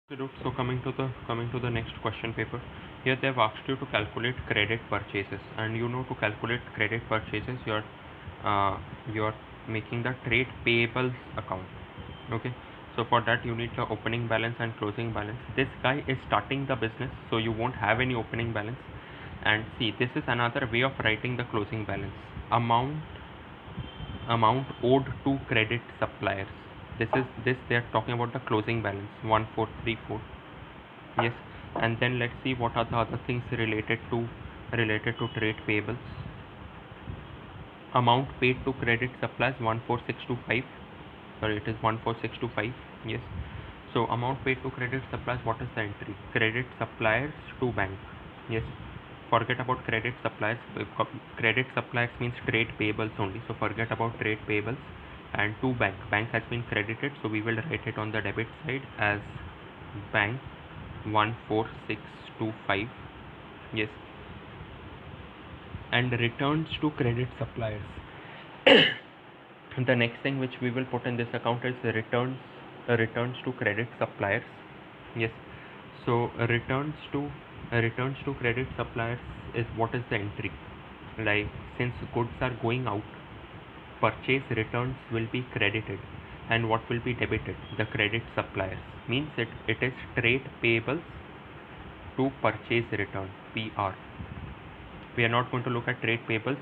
So coming to the next question paper. Here they have asked you to calculate credit purchases, and you know to calculate credit purchases, you're making the trade payables account. Okay. So for that you need the opening balance and closing balance. This guy is starting the business, so you won't have any opening balance. And see, this is another way of writing the closing balance. Amount owed to credit suppliers. This they are talking about the closing balance 1434. Yes, and then let's see what are the other things related to trade payables. Amount paid to credit suppliers 14625. Sorry, it is 14625. Yes. So amount paid to credit suppliers, what is the entry? Credit suppliers to bank. Yes. Forget about credit suppliers. Credit suppliers means trade payables only. So forget about trade payables. And to bank. Bank has been credited, so we will write it on the debit side as bank 14625. Yes. And returns to credit suppliers. The next thing which we will put in this account is returns to credit suppliers. Yes. So returns to credit suppliers is what is the entry? Like, since goods are going out, purchase returns will be credited, and what will be debited? The credit suppliers. Means it is trade payables to purchase return, PR. We are not going to look at trade payables.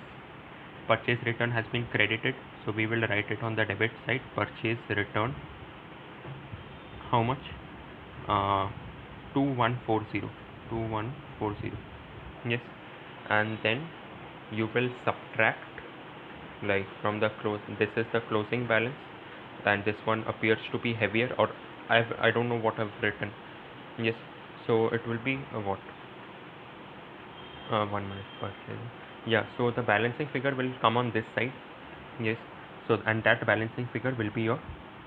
Purchase return has been credited, so we will write it on the debit side. Purchase return, how much? 2140. 2140. Yes. And then you will subtract, like, from the close. This is the closing balance, and this one appears to be heavier, or I don't know what I've written. Yes. So it will be what? 1 minute. Purchase. Yeah. So the balancing figure will come on this side. Yes. So, and that balancing figure will be your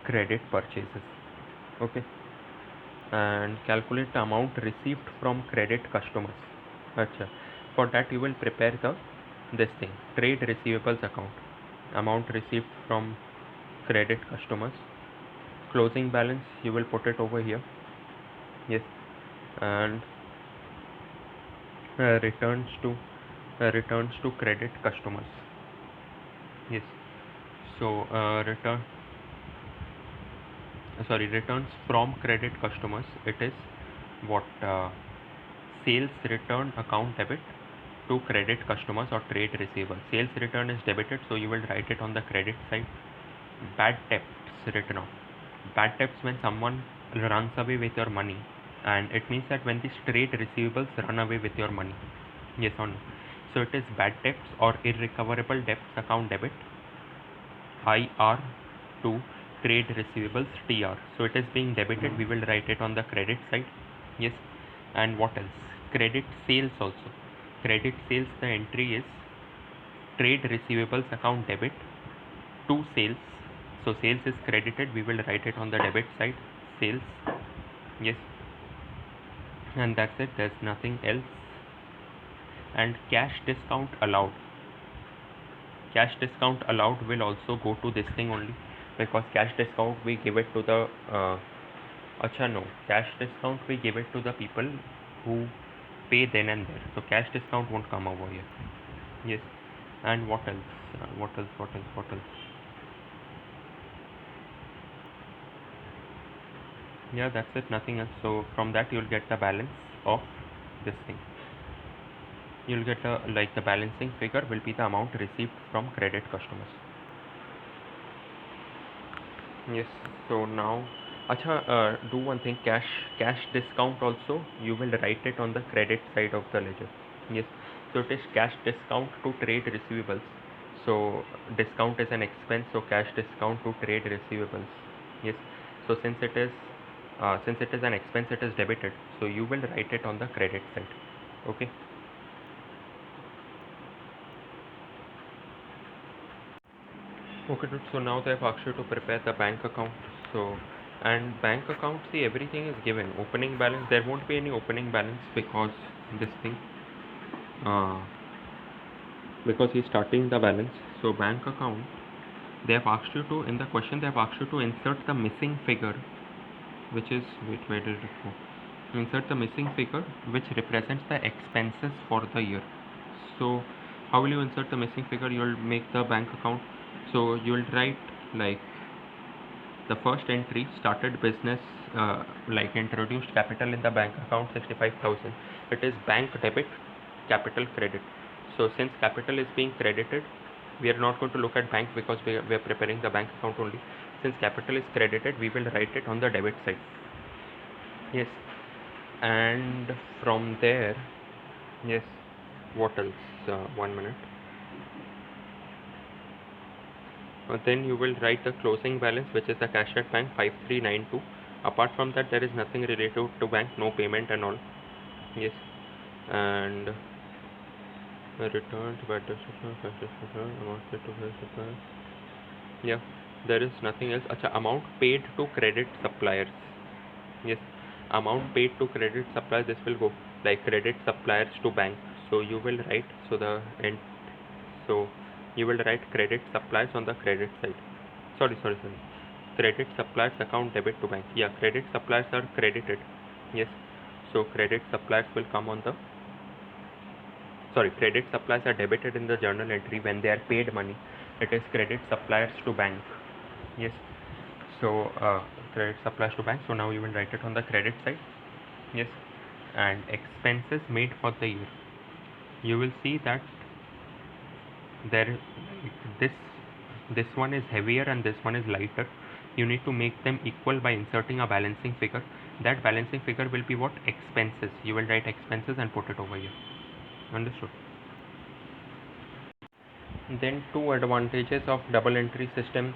credit purchases. Okay. And calculate the amount received from credit customers. Achha. For that you will prepare this thing, trade receivables account. Amount received from credit customers. Closing balance, you will put it over here. Yes. And returns to credit customers. Yes. So returns from credit customers, it is what? Sales return account debit to credit customers or trade receiver. Sales return is debited, so you will write it on the credit side. Bad debts written off. Bad debts, when someone runs away with your money, and it means that when these trade receivables run away with your money. Yes or no? So it is bad debts or irrecoverable debts account debit, IR, to trade receivables, TR. So it is being debited, we will write it on the credit side. Yes. And what else? Credit sales also. Credit sales, the entry is trade receivables account debit to sales. So sales is credited, we will write it on the debit side, sales. Yes. And that's it, there's nothing else. And cash discount allowed. Cash discount allowed will also go to this thing only, because cash discount we give it to the no, cash discount we give it to the people who pay then and there. So cash discount won't come over here. Yes. And what else? What else? Yeah, that's it, nothing else. So from that you'll get the balance of this thing. You'll get the balancing figure will be the amount received from credit customers. Yes. So now, do one thing. Cash discount also, you will write it on the credit side of the ledger. Yes. So it is cash discount to trade receivables. So discount is an expense, so cash discount to trade receivables. Yes. So since it is an expense, it is debited. So you will write it on the credit side. Okay. Okay, dude. So now they have asked you to prepare the bank account. So, and bank account, see, everything is given. Opening balance, there won't be any opening balance because this thing, uh, because he's starting the balance. So bank account, they have asked you to, in the question, they have asked you to insert the missing figure which is, where did it go? Insert the missing figure which represents the expenses for the year. So how will you insert the missing figure? You will make the bank account. So you will write like the first entry, started business, like introduced capital in the bank account 65,000. It is bank debit, capital credit. So since capital is being credited, we are not going to look at bank because we are preparing the bank account only. Since capital is credited, we will write it on the debit side. Yes, and from there, yes, what else? 1 minute. Then you will write the closing balance, which is the cash at bank 5392. Apart from that, there is nothing related to bank, no payment and all. Yes, and returns, yeah, there is nothing else. Acha, amount paid to credit suppliers. Yes, amount paid to credit suppliers, this will go like credit suppliers to bank. So you will write, so you will write credit suppliers on the credit side. Sorry. Credit suppliers account debit to bank. Yeah, credit suppliers are credited. Yes, so credit suppliers will come on the, credit suppliers are debited in the journal entry when they are paid money. It is credit suppliers to bank. Yes, so credit suppliers to bank. So now you will write it on the credit side. Yes, and expenses made for the year. You will see that there, this one is heavier and this one is lighter. You need to make them equal by inserting a balancing figure. That balancing figure will be what? Expenses. You will write expenses and put it over here. Understood? Then two advantages of double entry system.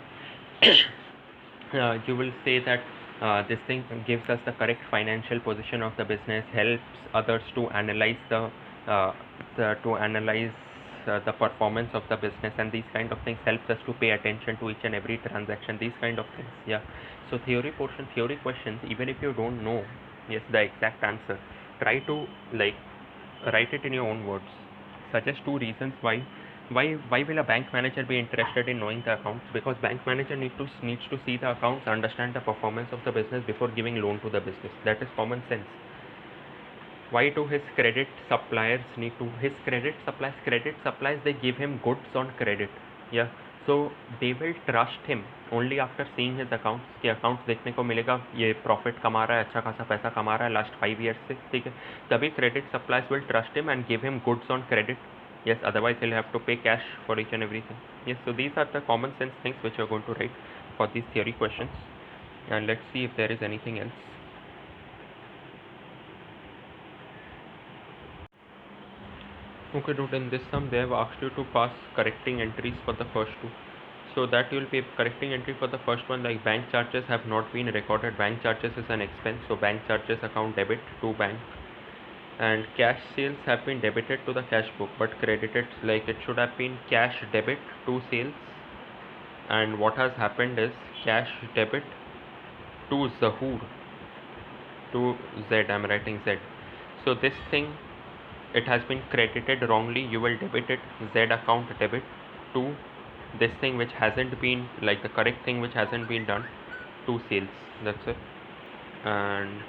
You will say that this thing gives us the correct financial position of the business, helps others to analyze uh, the performance of the business, and these kind of things helps us to pay attention to each and every transaction, these kind of things. Yeah, so theory portion, theory questions, even if you don't know, yes, the exact answer, try to like write it in your own words. Suggest two reasons why will a bank manager be interested in knowing the accounts? Because bank manager needs to see the accounts, understand the performance of the business before giving loan to the business. That is common sense. Why do his credit suppliers need to, his credit suppliers, they give him goods on credit. Yeah, so they will trust him only after seeing his accounts. के accounts देखने को मिलेगा ये profit कमा रहा है, अच्छा खासा पैसा कमा रहा है last 5 years से, ठीक है, तभी credit suppliers will trust him and give him goods on credit. Yes, otherwise he'll have to pay cash for each and everything. Yes, so these are the common sense things which you're going to write for these theory questions. And let's see if there is anything else. Okay, dude, in this sum they have asked you to pass correcting entries for the first two. So that you will be correcting entry for the first one, like bank charges have not been recorded. Bank charges is an expense, so bank charges account debit to bank. And cash sales have been debited to the cash book but credited, like it should have been cash debit to sales, and what has happened is cash debit to Zahoor, to Z, I'm writing Z. So this thing, it has been credited wrongly. You will debit it, Z account debit to this thing which hasn't been, like the correct thing which hasn't been done, to sales. That's it. And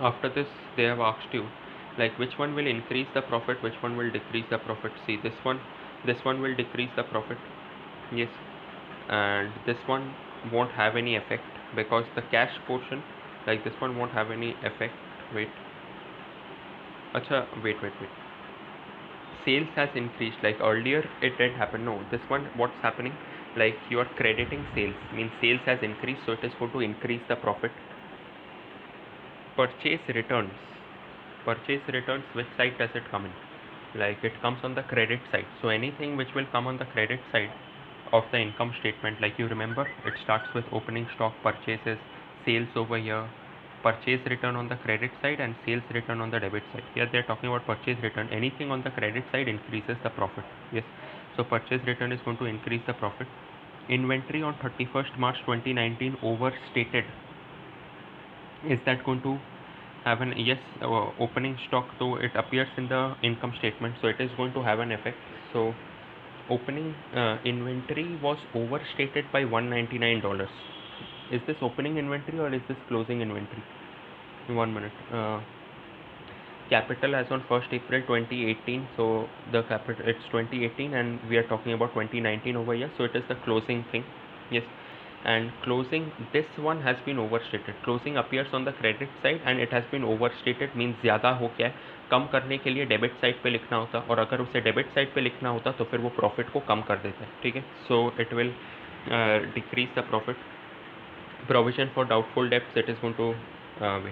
after this they have asked you like which one will increase the profit, which one will decrease the profit. See, this one will decrease the profit. Yes, and this one won't have any effect because the cash portion, like this one won't have any effect. Wait, acha, wait. Sales has increased, like earlier it didn't happen. No, this one, what's happening, like you are crediting sales, means sales has increased, so it is going to increase the profit. Purchase returns, which side does it come in? Like it comes on the credit side. So anything which will come on the credit side of the income statement, like you remember, it starts with opening stock, purchases, sales over here, purchase return on the credit side and sales return on the debit side. Here they're talking about purchase return. Anything on the credit side increases the profit. Yes, so purchase return is going to increase the profit. Inventory on 31st March 2019 overstated. Is that going to have an, yes, opening stock, though it appears in the income statement, so it is going to have an effect. So opening inventory was overstated by $199. Is this opening inventory or is this closing inventory? 1 minute. Capital as on 1st April 2018. So the capital, it's 2018 and we are talking about 2019 over here. So it is the closing thing. Yes. And closing, this one has been overstated. Closing appears on the credit side and it has been overstated, means ज़्यादा हो गया है. कम करने के लिए debit side पे लिखना होता, और अगर उसे डेबिट साइड पे लिखना होता तो फिर वो प्रॉफिट को कम कर देता है. ठीक है. So it will decrease the profit. Provision for doubtful debts, it is going to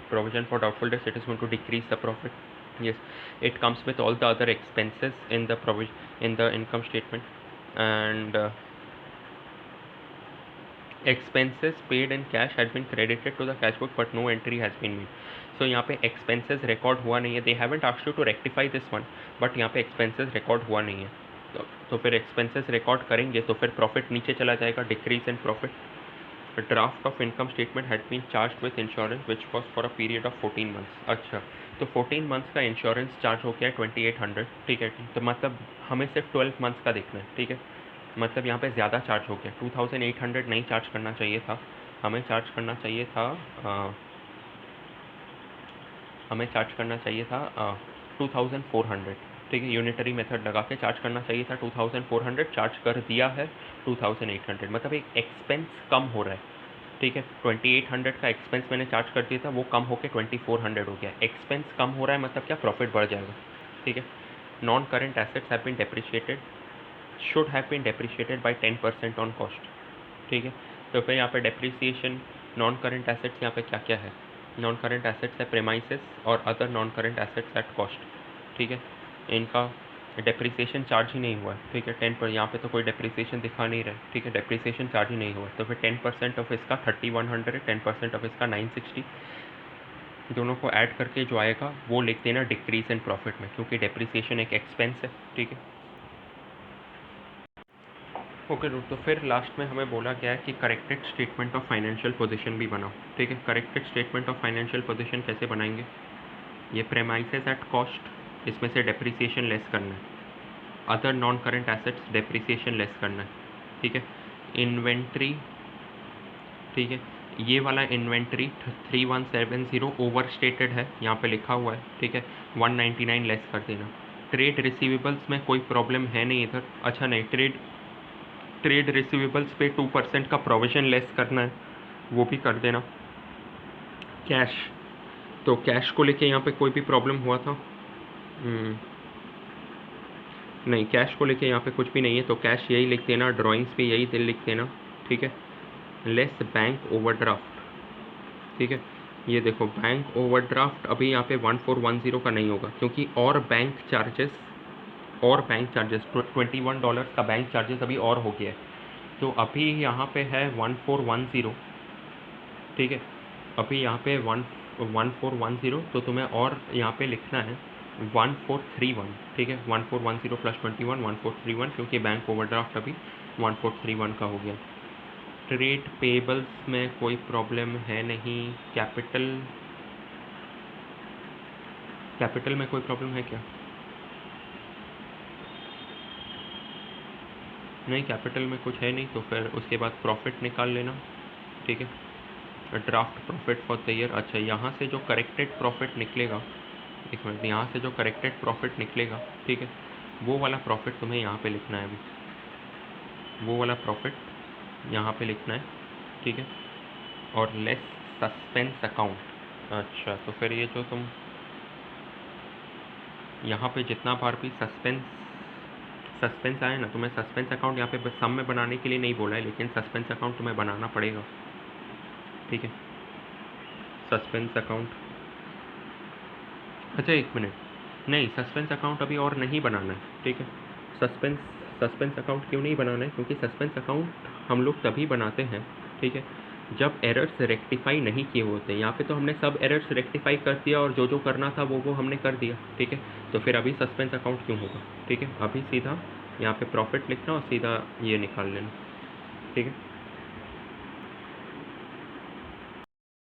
provision for doubtful debts, it is going to decrease the profit. Yes, it comes with all the other expenses in the provision in the income statement. And expenses paid in cash has been credited to the cash book but no entry has been made. So यहाँ पे expenses record हुआ नहीं है. They haven't asked you to rectify this one, but यहाँ पे expenses record हुआ नहीं है. तो फिर expenses record करेंगे तो फिर profit नीचे चला जाएगा, decrease in profit. A draft of income statement had been charged with insurance which was for a period of 14 months. अच्छा, तो 14 months का इंश्योरेंस चार्ज हो गया 2800. ठीक है. तो मतलब हमें सिर्फ 12 मंथ्स का देखना है. ठीक है. मतलब यहाँ पे ज़्यादा चार्ज हो गया. 2800 नहीं चार्ज करना चाहिए था. हमें चार्ज करना चाहिए था 2400. ठीक है. यूनिटरी मेथड लगा के चार्ज करना चाहिए था 2400. चार्ज कर दिया है 2800. मतलब एक एक्सपेंस कम हो रहा है. ठीक है. 2800 का एक्सपेंस मैंने चार्ज कर दिया था, वो कम होकर 2400 हो गया. एक्सपेंस कम हो रहा है मतलब क्या, प्रॉफिट बढ़ जाएगा. ठीक है. Non current assets have been depreciated, should have been depreciated by 10% on cost. ठीक है. तो फिर यहाँ पे डेप्रिसिएशन नॉन करेंट एसेट्स यहाँ पे क्या क्या है. नॉन करेंट एसेट्स है प्रेमाइसेस और other non current assets at cost. ठीक है. इनका डेप्रिसिएशन चार्ज ही नहीं हुआ है. ठीक है. 10 पर यहाँ पे तो कोई डेप्रिसिएशन दिखा नहीं रहा है. ठीक है. डेप्रिसिएशन चार्ज ही नहीं हुआ है. तो फिर 10% ऑफ इसका 3100, 10% ऑफ इसका 960, दोनों को ऐड करके जो आएगा वो लिख देना डिक्रीज इन प्रॉफिट में, क्योंकि डेप्रिसिएशन एक एक्सपेंस है. ठीक है. ओके. तो फिर लास्ट में हमें बोला गया है कि corrected statement of financial position भी बनाओ. ठीक है. Corrected statement of financial position कैसे बनाएंगे. ये प्रेमाइसेस एट कॉस्ट, इसमें से डेप्रिसिएशन लेस करना है. Other non current assets depreciation less करना है. ठीक है. इन्वेंट्री. ठीक है. ये वाला इन्वेंट्री 3170 ओवर स्टेटेड है, यहाँ पे लिखा हुआ है. ठीक है. 199 लेस कर देना. ट्रेड रिसीवेबल्स में कोई प्रॉब्लम है नहीं इधर. अच्छा नहीं, ट्रेड रिसीवेबल्स पे 2% का प्रोविजन लेस करना है, वो भी कर देना. कैश, तो कैश को लेके यहाँ पे कोई भी प्रॉब्लम हुआ था नहीं, कैश को लेके यहाँ पे कुछ भी नहीं है, तो कैश यही लिख देना. ड्राइंग्स भी यही लिख देना. ठीक है. Less bank overdraft. ठीक है. ये देखो बैंक ओवरड्राफ्ट अभी यहाँ पे 1410 का नहीं होगा, क्योंकि और बैंक चार्जेस $21 का बैंक चार्जेस अभी और हो गया है. तो अभी यहाँ पे है 1410. ठीक है. अभी यहाँ पे 1410, तो तुम्हें और यहाँ पे लिखना है 1431. ठीक है. 1410 प्लस 21 1431, क्योंकि बैंक ओवरड्राफ्ट अभी 1431 का हो गया. ट्रेड पेबल्स में कोई प्रॉब्लम है नहीं. कैपिटल में कोई प्रॉब्लम है क्या. नहीं, कैपिटल में कुछ है नहीं. तो फिर उसके बाद प्रॉफिट निकाल लेना. ठीक है. Draft profit for the year. अच्छा, यहाँ से जो करेक्टेड प्रॉफिट निकलेगा, एक मिनट, यहाँ से जो करेक्टेड प्रॉफिट निकलेगा, ठीक है, वो वाला प्रॉफिट तुम्हें यहाँ पे लिखना है. अभी वो वाला प्रॉफिट यहाँ पे लिखना है. ठीक है. और लेस सस्पेंस अकाउंट. अच्छा, तो फिर ये जो तुम यहाँ पे जितना बार भी सस्पेंस आए ना, तुम्हें सस्पेंस अकाउंट यहाँ पे सम में बनाने के लिए नहीं बोला है, लेकिन सस्पेंस अकाउंट तुम्हें बनाना पड़ेगा. ठीक है. Suspense account. अच्छा, एक मिनट, नहीं, सस्पेंस अकाउंट अभी और नहीं बनाना है. ठीक है. सस्पेंस अकाउंट क्यों नहीं बनाना है, क्योंकि सस्पेंस अकाउंट हम लोग तभी बनाते हैं, ठीक है, जब एरर्स रेक्टिफाई नहीं किए होते. यहाँ पे तो हमने सब एरर्स रेक्टिफाई कर दिया और जो करना था वो हमने कर दिया. ठीक है. तो फिर अभी सस्पेंस अकाउंट क्यों होगा. ठीक है. अभी सीधा यहाँ पे प्रॉफिट लिखना और सीधा ये निकाल लेना. ठीक है.